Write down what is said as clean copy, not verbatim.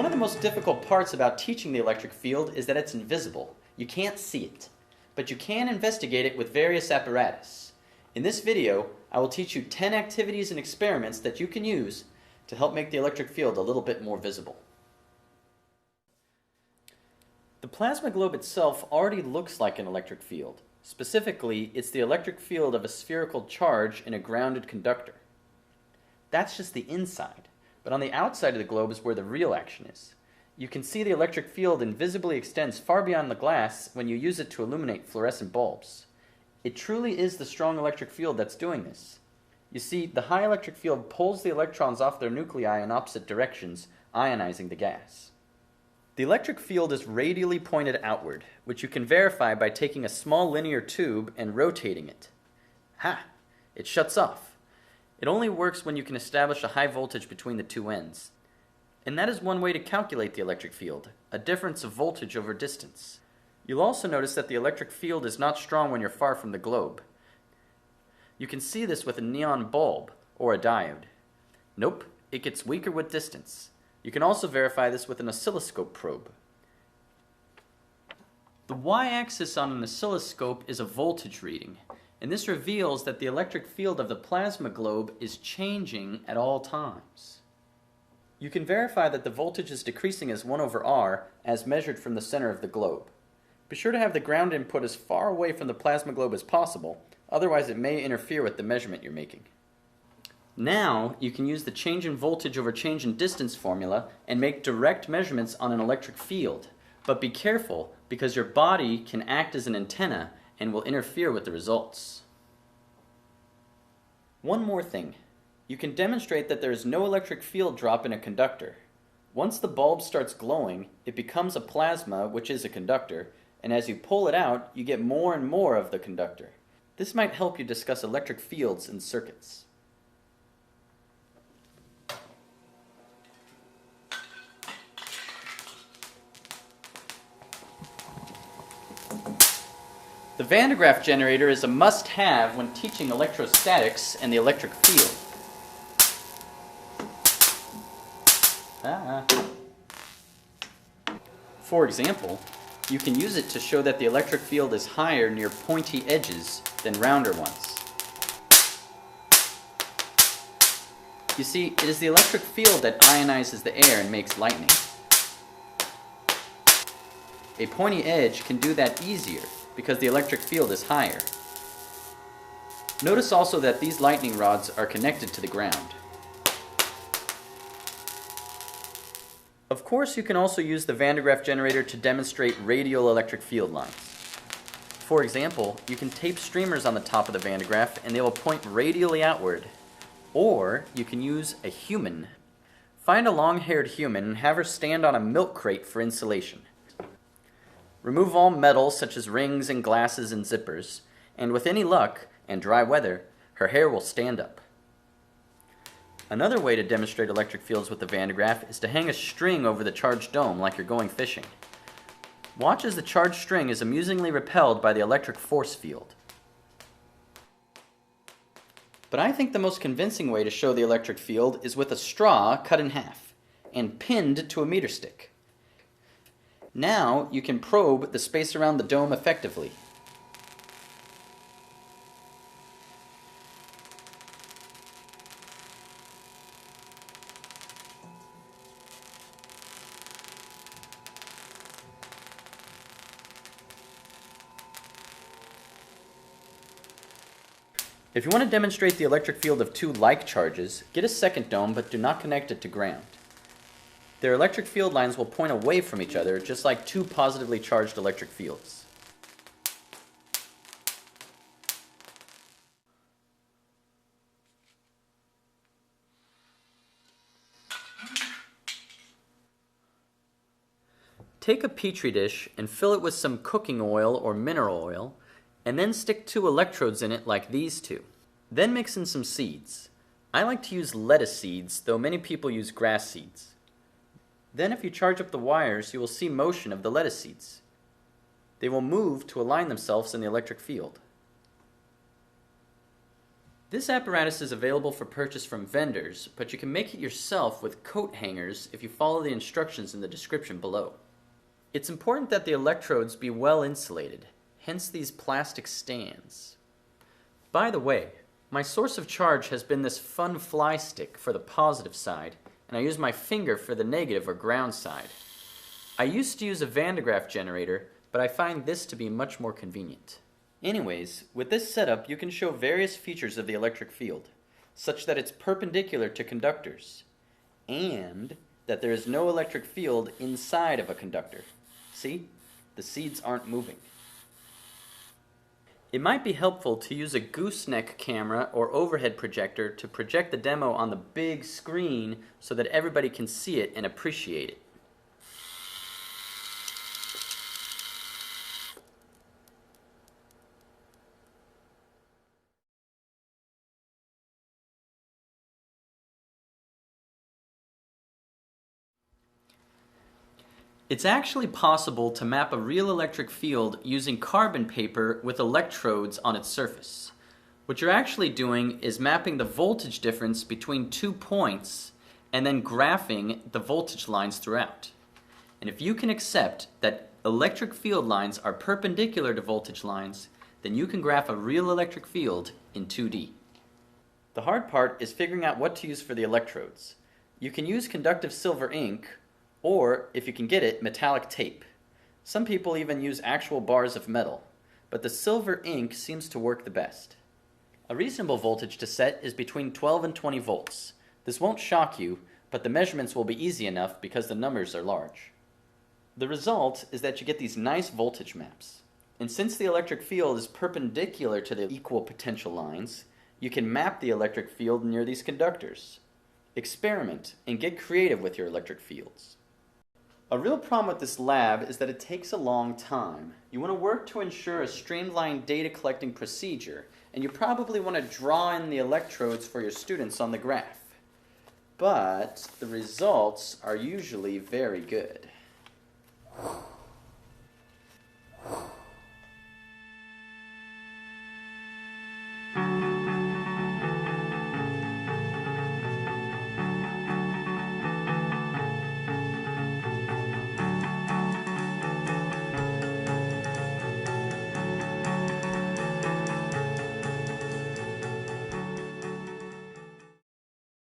One of the most difficult parts about teaching the electric field is that it's invisible. You can't see it. But you can investigate it with various apparatus. In this video, I will teach you 10 activities and experiments that you can use to help make the electric field a little bit more visible. The plasma globe itself already looks like an electric field. Specifically, it's the electric field of a spherical charge in a grounded conductor. That's just the inside, but on the outside of the globe is where the real action is. You can see the electric field invisibly extends far beyond the glass when you use it to illuminate fluorescent bulbs. It truly is the strong electric field that's doing this. You see, the high electric field pulls the electrons off their nuclei in opposite directions, ionizing the gas. The electric field is radially pointed outward, which you can verify by taking a small linear tube and rotating it. Ha! It shuts off. It only works when you can establish a high voltage between the two ends. And that is one way to calculate the electric field, a difference of voltage over distance. You'll also notice that the electric field is not strong when you're far from the globe. You can see this with a neon bulb or a diode. Nope, it gets weaker with distance. You can also verify this with an oscilloscope probe. The y-axis on an oscilloscope is a voltage reading, and this reveals that the electric field of the plasma globe is changing at all times. You can verify that the voltage is decreasing as 1 over R as measured from the center of the globe. Be sure to have the ground input as far away from the plasma globe as possible, otherwise it may interfere with the measurement you're making. Now you can use the change in voltage over change in distance formula and make direct measurements on an electric field. But be careful, because your body can act as an antenna and will interfere with the results. One more thing. You can demonstrate that there is no electric field drop in a conductor. Once the bulb starts glowing, it becomes a plasma, which is a conductor, and as you pull it out, you get more and more of the conductor. This might help you discuss electric fields and circuits. The Van de Graaff generator is a must-have when teaching electrostatics and the electric field. For example, you can use it to show that the electric field is higher near pointy edges than rounder ones. You see, it is the electric field that ionizes the air and makes lightning. A pointy edge can do that easier because the electric field is higher. Notice also that these lightning rods are connected to the ground. Of course, you can also use the Van de Graaff generator to demonstrate radial electric field lines. For example, you can tape streamers on the top of the Van de Graaff and they will point radially outward. Or you can use a human. Find a long-haired human and have her stand on a milk crate for insulation. Remove all metal such as rings and glasses and zippers, and with any luck and dry weather, her hair will stand up. Another way to demonstrate electric fields with the Van de Graaff is to hang a string over the charged dome like you're going fishing. Watch as the charged string is amusingly repelled by the electric force field. But I think the most convincing way to show the electric field is with a straw cut in half and pinned to a meter stick. Now you can probe the space around the dome effectively. If you want to demonstrate the electric field of two like charges, get a second dome but do not connect it to ground. Their electric field lines will point away from each other, just like two positively charged electric fields. Take a petri dish and fill it with some cooking oil or mineral oil, and then stick 2 electrodes in it like these two. Then mix in some seeds. I like to use lettuce seeds, though many people use grass seeds. Then if you charge up the wires, you will see motion of the lettuce seeds. They will move to align themselves in the electric field. This apparatus is available for purchase from vendors, but you can make it yourself with coat hangers if you follow the instructions in the description below. It's important that the electrodes be well insulated, hence these plastic stands. By the way, my source of charge has been this fun fly stick for the positive side, and I use my finger for the negative or ground side. I used to use a Van de Graaff generator, but I find this to be much more convenient. Anyways, with this setup you can show various features of the electric field, such that it's perpendicular to conductors, and that there is no electric field inside of a conductor. See? The seeds aren't moving. It might be helpful to use a gooseneck camera or overhead projector to project the demo on the big screen so that everybody can see it and appreciate it. It's actually possible to map a real electric field using carbon paper with electrodes on its surface. What you're actually doing is mapping the voltage difference between 2 points and then graphing the voltage lines throughout. And if you can accept that electric field lines are perpendicular to voltage lines, then you can graph a real electric field in 2D. The hard part is figuring out what to use for the electrodes. You can use conductive silver ink, or, if you can get it, metallic tape. Some people even use actual bars of metal, but the silver ink seems to work the best. A reasonable voltage to set is between 12 and 20 volts. This won't shock you, but the measurements will be easy enough because the numbers are large. The result is that you get these nice voltage maps. And since the electric field is perpendicular to the equal potential lines, you can map the electric field near these conductors. Experiment and get creative with your electric fields. A real problem with this lab is that it takes a long time. You want to work to ensure a streamlined data collecting procedure, and you probably want to draw in the electrodes for your students on the graph. But the results are usually very good.